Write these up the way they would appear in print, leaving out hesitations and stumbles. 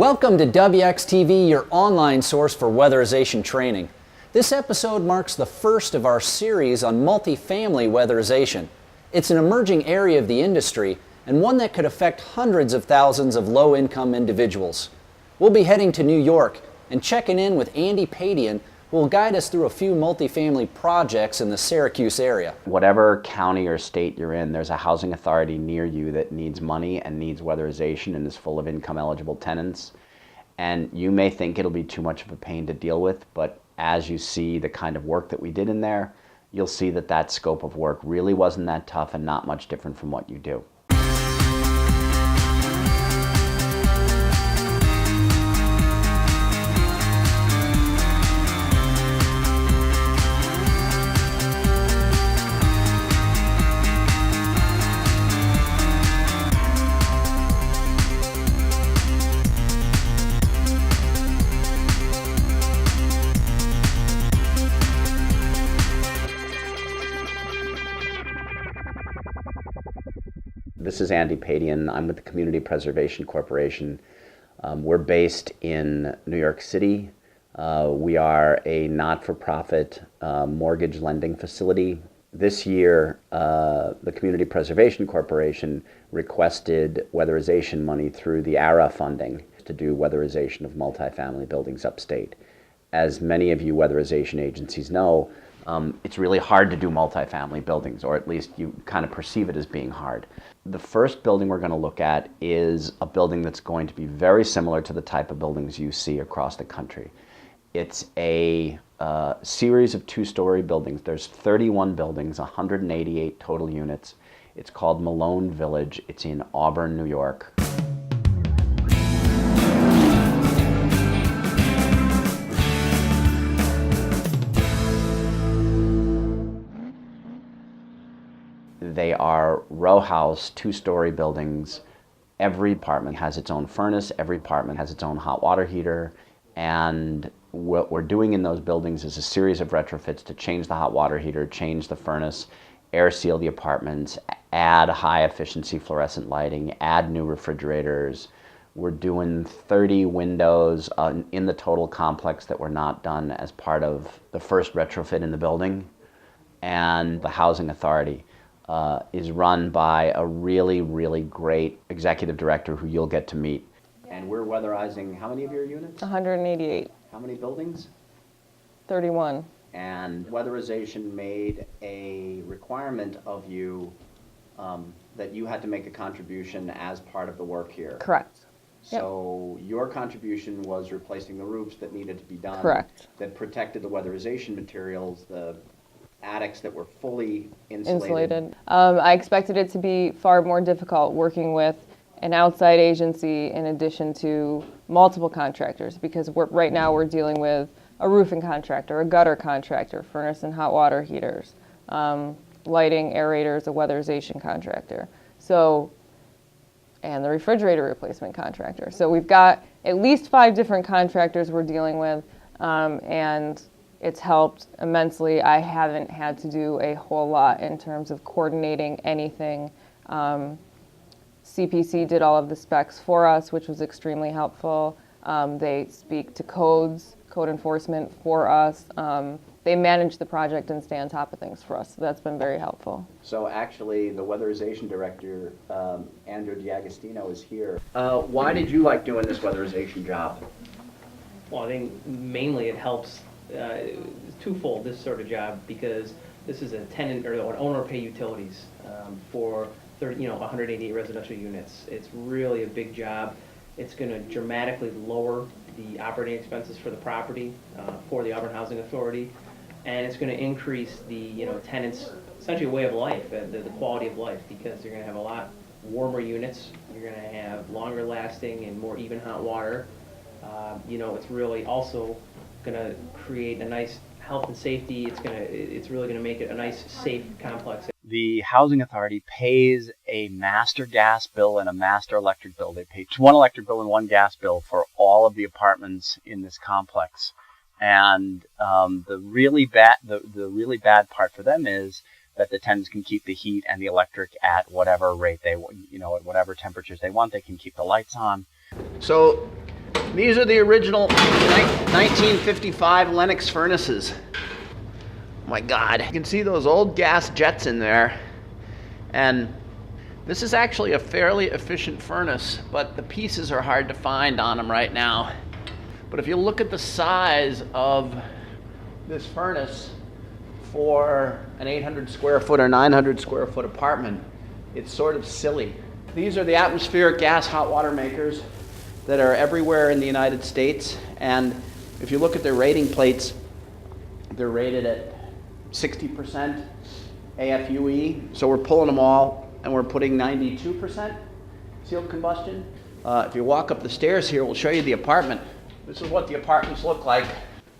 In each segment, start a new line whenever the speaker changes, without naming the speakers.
Welcome to WxTV, your online source for weatherization training. This episode marks the first of our series on multifamily weatherization. It's an emerging area of the industry and one that could affect hundreds of thousands of low-income individuals. We'll be heading to New York and checking in with Andy Padian, who will guide us through a few multifamily projects in the Syracuse area.
Whatever county or state you're in, there's a housing authority near you that needs money and needs weatherization and is full of income-eligible tenants. And you may think it'll be too much of a pain to deal with, but as you see the kind of work that we did in there, you'll see that that scope of work really wasn't that tough and not much different from what you do. This is Andy Padian. I'm with the Community Preservation Corporation. We're based in New York City. We are a not-for-profit mortgage lending facility. This year, the Community Preservation Corporation requested weatherization money through the ARA funding to do weatherization of multifamily buildings upstate. As many of you weatherization agencies know, it's really hard to do multifamily buildings, or at least you kind of perceive it as being hard. The first building we're going to look at is a building that's going to be very similar to the type of buildings you see across the country. It's a series of two-story buildings. There's 31 buildings, 188 total units. It's called Malone Village. It's in Auburn, New York. They are row house, two-story buildings. Every apartment has its own furnace, every apartment has its own hot water heater, and what we're doing in those buildings is a series of retrofits to change the hot water heater, change the furnace, air seal the apartments, add high-efficiency fluorescent lighting, add new refrigerators. We're doing 30 windows in the total complex that were not done as part of the first retrofit in the building. And the housing authority is run by a really, really great executive director who you'll get to meet. And we're weatherizing how many of your units?
188.
How many buildings?
31.
And weatherization made a requirement of you that you had to make a contribution as part of the work here.
Correct.
So your contribution was replacing the roofs that needed to be done.
Correct.
That protected the weatherization materials, the attics that were fully insulated.
I expected it to be far more difficult working with an outside agency in addition to multiple contractors, because right now we're dealing with a roofing contractor, a gutter contractor, furnace and hot water heaters, lighting, aerators, a weatherization contractor, and the refrigerator replacement contractor. So we've got at least 5 different contractors we're dealing with, and it's helped immensely. I haven't had to do a whole lot in terms of coordinating anything. CPC did all of the specs for us, which was extremely helpful. They speak to code enforcement for us. They manage the project and stay on top of things for us, so that's been very helpful.
So actually, the weatherization director, Andrew D'Agostino, is here. Why did you like doing this weatherization job?
Well, I think mainly it helps. It's twofold, this sort of job, because this is a tenant or an owner pay utilities for 188 residential units. It's really a big job. It's going to dramatically lower the operating expenses for the property for the Auburn Housing Authority, and it's going to increase the tenants' essentially way of life, the quality of life, because you're going to have a lot warmer units. You're going to have longer lasting and more even hot water. It's really also going to create a nice health and safety. It's really going to make it a nice, safe complex.
The housing authority pays a master gas bill and a master electric bill. They pay one electric bill and one gas bill for all of the apartments in this complex. And the really bad part for them is that the tenants can keep the heat and the electric at whatever rate they, at whatever temperatures they want. They can keep the lights on.
So
These are the original 1955 Lennox furnaces. Oh my God, you can see those old gas jets in there. And this is actually a fairly efficient furnace, but the pieces are hard to find on them right now. But if you look at the size of this furnace for an 800 square foot or 900 square foot apartment, it's sort of silly. These are the atmospheric gas hot water makers that are everywhere in the United States. And if you look at their rating plates, they're rated at 60% AFUE. So we're pulling them all and we're putting 92% sealed combustion. If you walk up the stairs here, we'll show you the apartment. This is what the apartments look like.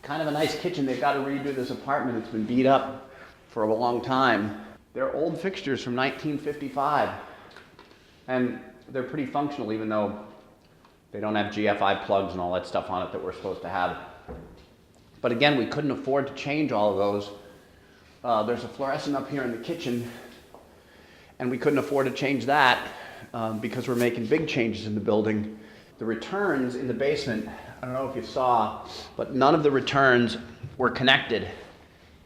Kind of a nice kitchen. They've got to redo this apartment. It's been beat up for a long time. They're old fixtures from 1955. And they're pretty functional, even though they don't have GFI plugs and all that stuff on it that we're supposed to have. But again, we couldn't afford to change all of those. There's a fluorescent up here in the kitchen, and we couldn't afford to change that because we're making big changes in the building. The returns in the basement, I don't know if you saw, but none of the returns were connected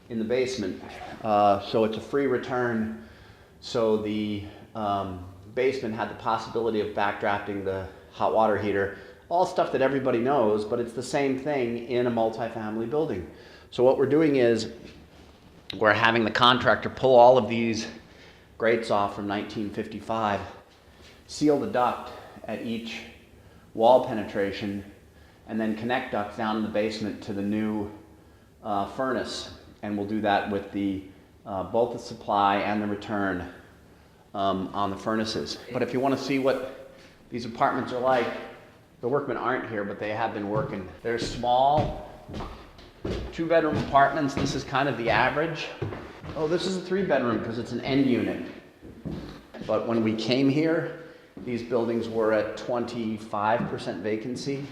in the basement. So it's a free return. So the basement had the possibility of backdrafting the hot water heater, all stuff that everybody knows, but it's the same thing in a multifamily building. So what we're doing is we're having the contractor pull all of these grates off from 1955, seal the duct at each wall penetration, and then connect ducts down in the basement to the new furnace. And we'll do that with the both the supply and the return on the furnaces. But if you want to see what these apartments are like, the workmen aren't here, but they have been working. They're small, 2-bedroom apartments. This is kind of the average. Oh, this is a 3-bedroom because it's an end unit. But when we came here, these buildings were at 25% vacancy.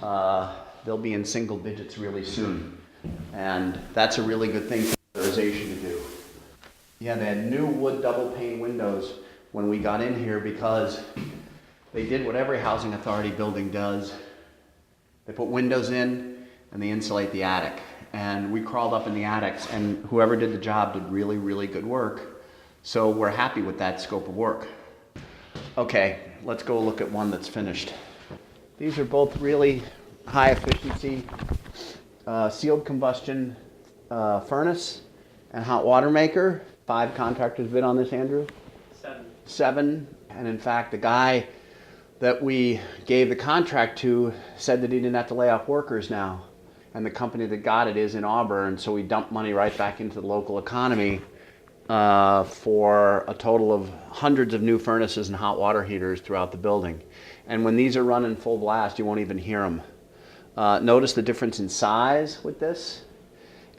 They'll be in single digits really soon. And that's a really good thing for weatherization to do. Yeah, they had new wood double pane windows when we got in here because they did what every housing authority building does. They put windows in and they insulate the attic. And we crawled up in the attics, and whoever did the job did really, really good work. So we're happy with that scope of work. Okay, let's go look at one that's finished. These are both really high efficiency sealed combustion furnace and hot water maker. 5 contractors bid on this, Andrew? 7. And in fact, the guy that we gave the contract to said that he didn't have to lay off workers now. And the company that got it is in Auburn, so we dumped money right back into the local economy for a total of hundreds of new furnaces and hot water heaters throughout the building. And when these are running full blast, you won't even hear them. Notice the difference in size with this.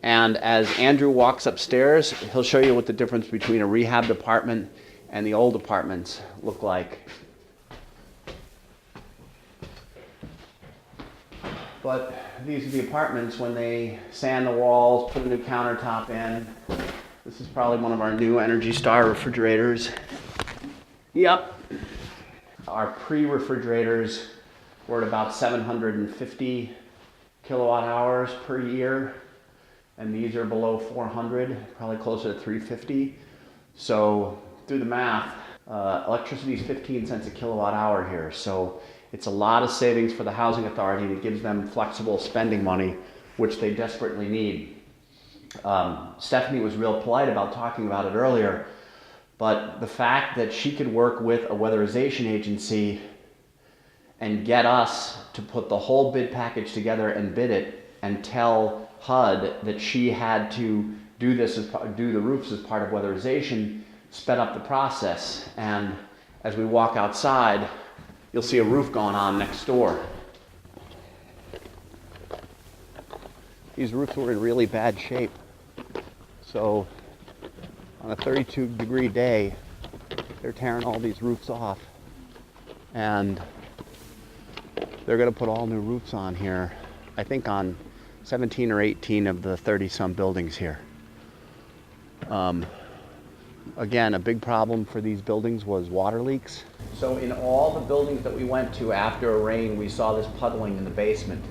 And as Andrew walks upstairs, he'll show you what the difference between a rehabbed apartment and the old apartments look like. But these are the apartments when they sand the walls, put a new countertop in. This is probably one of our new Energy Star refrigerators. Yep. Our pre-refrigerators were at about 750 kilowatt hours per year. And these are below 400, probably closer to 350. So do the math. Electricity is 15 cents a kilowatt hour here. So it's a lot of savings for the housing authority, and it gives them flexible spending money, which they desperately need. Stephanie was real polite about talking about it earlier, but the fact that she could work with a weatherization agency and get us to put the whole bid package together and bid it and tell HUD that she had to do the roofs as part of weatherization sped up the process. And as we walk outside, you'll see a roof going on next door. These roofs were in really bad shape. So on a 32-degree day, they're tearing all these roofs off. And they're going to put all new roofs on here, I think on 17 or 18 of the 30-some buildings here. Again, a big problem for these buildings was water leaks. So in all the buildings that we went to after a rain, we saw this puddling in the basement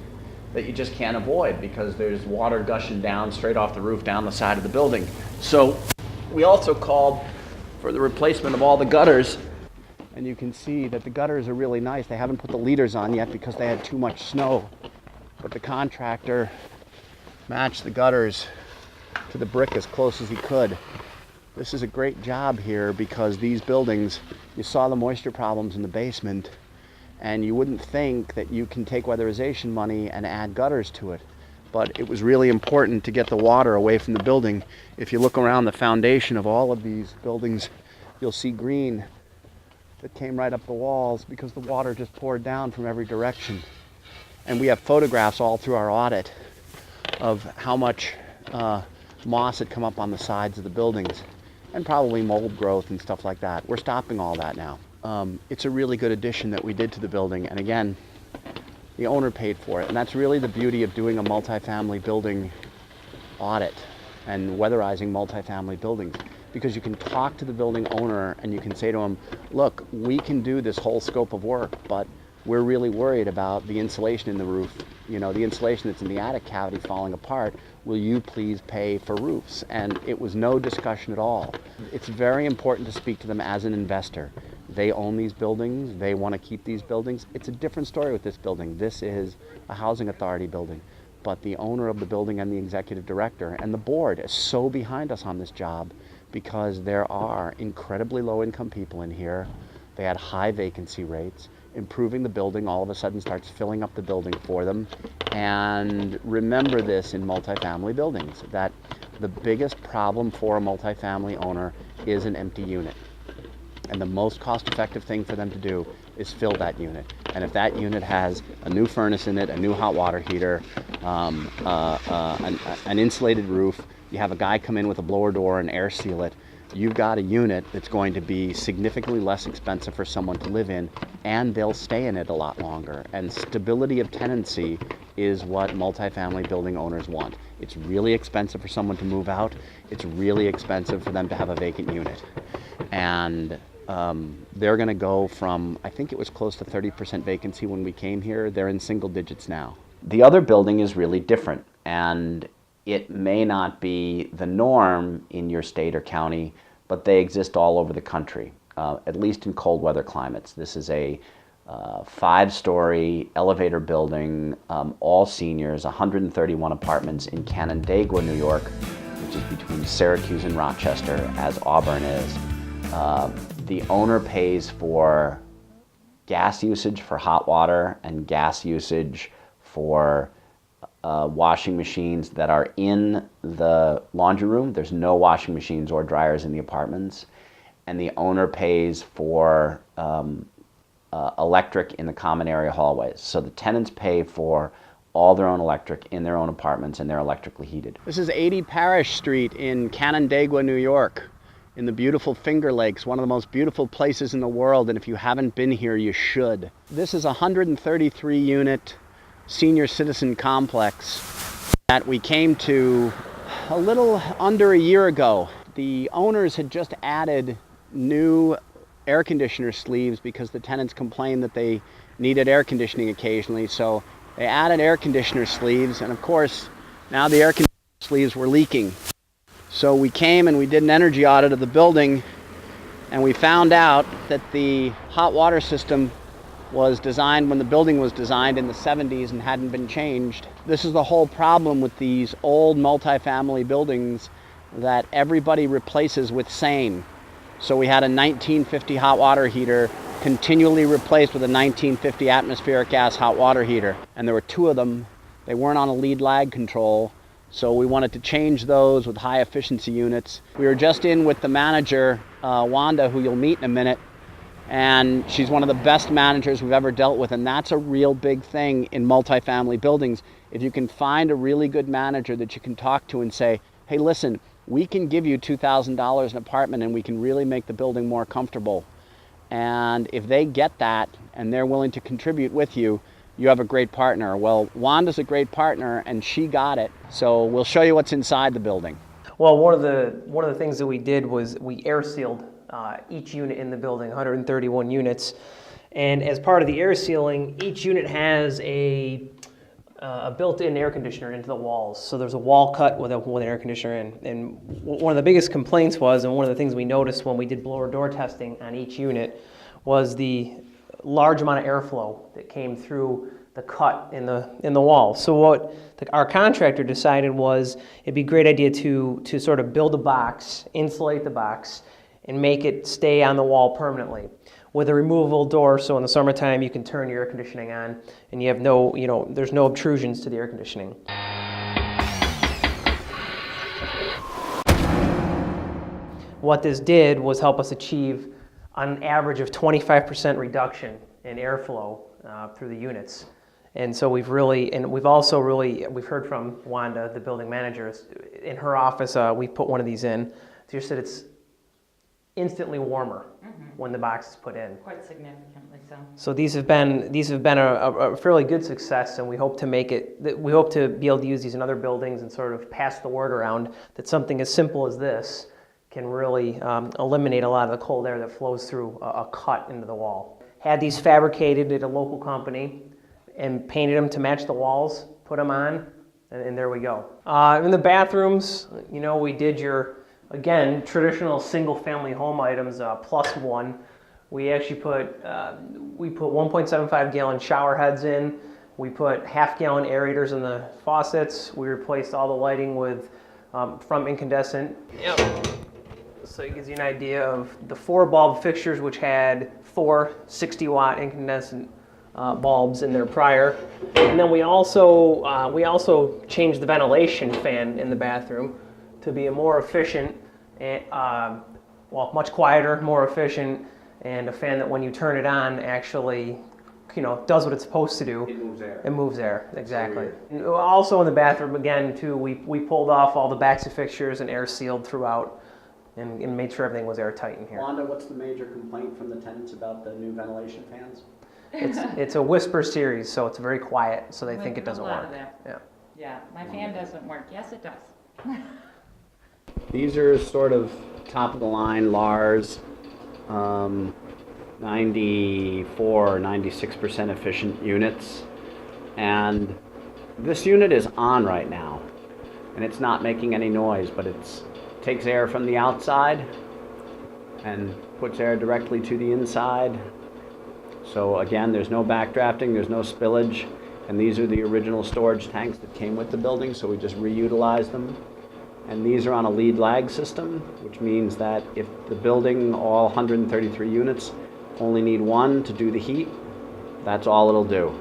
that you just can't avoid because there's water gushing down straight off the roof down the side of the building. So we also called for the replacement of all the gutters. And you can see that the gutters are really nice. They haven't put the leaders on yet because they had too much snow. But the contractor matched the gutters to the brick as close as he could. This is a great job here because these buildings, you saw the moisture problems in the basement, and you wouldn't think that you can take weatherization money and add gutters to it. But it was really important to get the water away from the building. If you look around the foundation of all of these buildings, you'll see green that came right up the walls because the water just poured down from every direction. And we have photographs all through our audit of how much moss had come up on the sides of the buildings and probably mold growth and stuff like that. We're stopping all that now. It's a really good addition that we did to the building, and again, the owner paid for it. And that's really the beauty of doing a multifamily building audit and weatherizing multifamily buildings, because you can talk to the building owner and you can say to him, look, we can do this whole scope of work, but we're really worried about the insulation in the roof. You know, the insulation that's in the attic cavity falling apart. Will you please pay for roofs? And it was no discussion at all. It's very important to speak to them as an investor. They own these buildings. They want to keep these buildings. It's a different story with this building. This is a housing authority building. But the owner of the building and the executive director and the board is so behind us on this job because there are incredibly low-income people in here. They had high vacancy rates. Improving the building all of a sudden starts filling up the building for them. And remember this in multifamily buildings, that the biggest problem for a multifamily owner is an empty unit. And the most cost-effective thing for them to do is fill that unit. And if that unit has a new furnace in it, a new hot water heater, an insulated roof, you have a guy come in with a blower door and air seal it, you've got a unit that's going to be significantly less expensive for someone to live in, and they'll stay in it a lot longer. And stability of tenancy is what multifamily building owners want. It's really expensive for someone to move out. It's really expensive for them to have a vacant unit. And they're going to go from, I think it was close to 30% vacancy when we came here. They're in single digits now. The other building is really different, and it may not be the norm in your state or county, but they exist all over the country, at least in cold weather climates. This is a 5-story elevator building, all seniors, 131 apartments in Canandaigua, New York, which is between Syracuse and Rochester, as Auburn is. The owner pays for gas usage for hot water and gas usage for washing machines that are in the laundry room. There's no washing machines or dryers in the apartments. And the owner pays for electric in the common area hallways. So the tenants pay for all their own electric in their own apartments, and they're electrically heated. This is 80 Parish Street in Canandaigua, New York, in the beautiful Finger Lakes, one of the most beautiful places in the world, and if you haven't been here, you should. This is a 133-unit senior citizen complex that we came to a little under a year ago. The owners had just added new air conditioner sleeves because the tenants complained that they needed air conditioning occasionally, so they added air conditioner sleeves, and of course now the air conditioner sleeves were leaking. So we came and we did an energy audit of the building, and we found out that the hot water system was designed when the building was designed in the 70s and hadn't been changed. This is the whole problem with these old multifamily buildings that everybody replaces with same. So we had a 1950 hot water heater continually replaced with a 1950 atmospheric gas hot water heater. And there were 2 of them. They weren't on a lead lag control. So we wanted to change those with high efficiency units. We were just in with the manager, Wanda, who you'll meet in a minute. And she's one of the best managers we've ever dealt with. And that's a real big thing in multifamily buildings. If you can find a really good manager that you can talk to and say, hey, listen, we can give you $2,000 an apartment and we can really make the building more comfortable. And if they get that and they're willing to contribute with you, you have a great partner. Well, Wanda's a great partner and she got it. So we'll show you what's inside the building.
Well, one of the things that we did was we air sealed each unit in the building, 131 units, and as part of the air sealing, each unit has a built-in air conditioner into the walls. So there's a wall cut with an air conditioner in. And one of the biggest complaints was, and one of the things we noticed when we did blower door testing on each unit, was the large amount of airflow that came through the cut in the wall. So what our contractor decided was it'd be a great idea to sort of build a box, insulate the box, and make it stay on the wall permanently with a removable door, so in the summertime you can turn your air conditioning on and you have there's no obtrusions to the air conditioning. What this did was help us achieve on an average of 25% reduction in airflow through the units. And so we've heard from Wanda, the building manager, in her office, we put one of these in. She said it's instantly warmer when the box is put in.
Quite significantly so.
So these have been a fairly good success, and we hope to be able to use these in other buildings and sort of pass the word around that something as simple as this can really eliminate a lot of the cold air that flows through a cut into the wall. Had these fabricated at a local company and painted them to match the walls, put them on, and there we go. In the bathrooms, we did your, again, traditional single-family home items plus one. We actually put 1.75 gallon shower heads in. We put half-gallon aerators in the faucets. We replaced all the lighting with from incandescent. Yep. So it gives you an idea of the 4 bulb fixtures, which had 4 60-watt incandescent bulbs in there prior. And then we also changed the ventilation fan in the bathroom to be a more efficient, much quieter, more efficient, and a fan that when you turn it on actually does what it's supposed to do.
It moves air.
It moves air, exactly. And also in the bathroom, again, too, we pulled off all the backs of fixtures and air sealed throughout and made sure everything was airtight in here.
Wanda, what's the major complaint from the tenants about the new ventilation fans?
It's a whisper series, so it's very quiet, so they think it doesn't work.
Yeah, my fan doesn't work. Yes, it does.
These are sort of top of the line Lars, 94 or 96% efficient units, and this unit is on right now, and it's not making any noise, but it takes air from the outside and puts air directly to the inside. So again, there's no backdrafting, there's no spillage, and these are the original storage tanks that came with the building, so we just reutilized them. And these are on a lead lag system, which means that if the building, all 133 units, only need one to do the heat, that's all it'll do.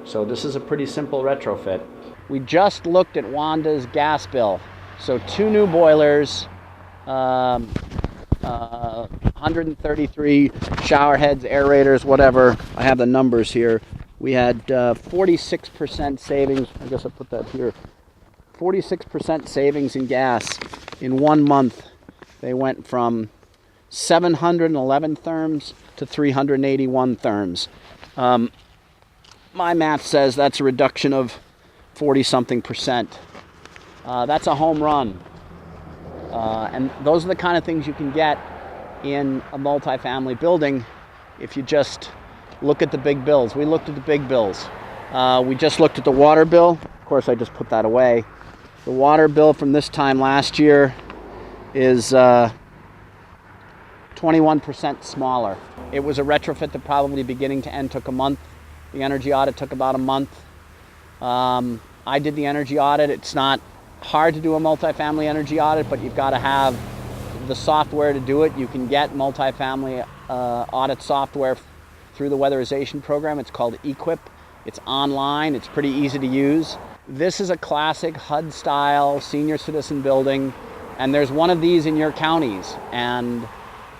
So this is a pretty simple retrofit. We just looked at Wanda's gas bill. So 2 new boilers, 133 shower heads, aerators, whatever. I have the numbers here. We had 46% savings. I guess I'll put that here. 46% savings in gas in 1 month. They went from 711 therms to 381 therms. My math says that's a reduction of 40-something%. That's a home run. And those are the kind of things you can get in a multifamily building if you just look at the big bills. We looked at the big bills. We just looked at the water bill. Of course, I just put that away. The water bill from this time last year is 21% smaller. It was a retrofit that probably beginning to end took a month. The energy audit took about a month. I did the energy audit. It's not hard to do a multifamily energy audit, but you've got to have the software to do it. You can get multifamily audit software through the weatherization program. It's called Equip. It's online. It's pretty easy to use. This is a classic HUD-style senior citizen building, and there's one of these in your counties. And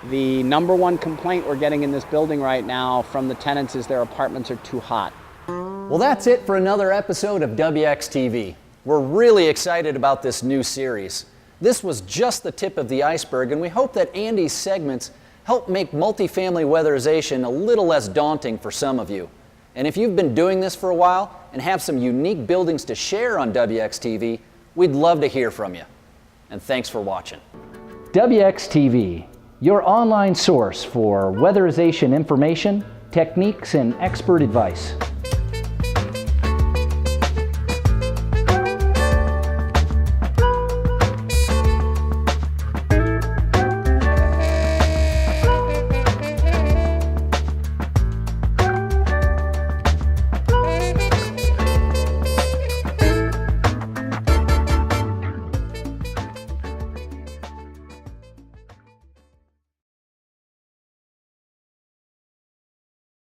the number one complaint we're getting in this building right now from the tenants is their apartments are too hot.
Well, that's it for another episode of WxTV. We're really excited about this new series. This was just the tip of the iceberg, and we hope that Andy's segments help make multifamily weatherization a little less daunting for some of you. And if you've been doing this for a while and have some unique buildings to share on WxTV, we'd love to hear from you. and thanks for watching. WxTV, your online source for weatherization information, techniques, and expert advice.